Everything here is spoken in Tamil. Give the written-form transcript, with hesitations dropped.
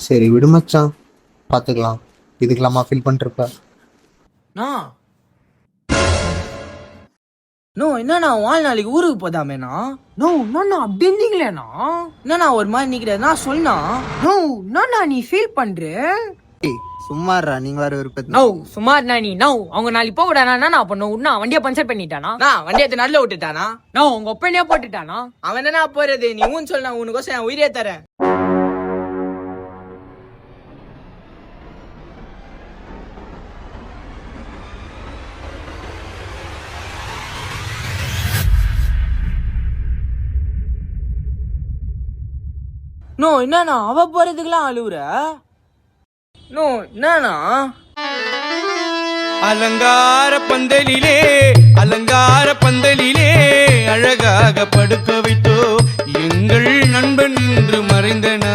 சரி விடு மச்சான், பாத்துக்கலாம். இதுக்கெல்லாமா ஃபீல் பண்ணிருப்ப? நான் நோ என்னண்ணா வாழ் நாளைக்கு ஊருக்கு போதாமேண்ணா. நோ என்னண்ணா அப்படி இருந்தீங்களேண்ணா? என்னண்ணா ஒரு மாதிரி நிக்கிறேன் நான் சொன்னா. நோ என்னண்ணா நீ ஃபீல் பண்ற? சும்மாறா, நீங்க வேற விருப்பத்து. நோ சும்மா இருந்தா நீ நோ அவங்க நாளைக்கு போக விடானா நான் பண்ணும் உன்னா வண்டியை பஞ்சர் பண்ணிட்டானா? நான் வண்டி எடுத்து நல்ல விட்டுட்டானா? நோ உங்க ஒப்பனையா போட்டுட்டானா? அவன் என்ன போறது, நீ ஊன்னு சொல்ல உனக்கோசம் என் உயிரே தரேன். நோ என்னண்ணா அவ போறதுக்கெல்லாம் அழுவுற? நோ என்னண்ணா? அலங்கார பந்தலிலே அலங்கார பந்தலிலே அழகாக படுக்க வைத்தோ எங்கள் நண்பன் இன்று மறைந்தனா.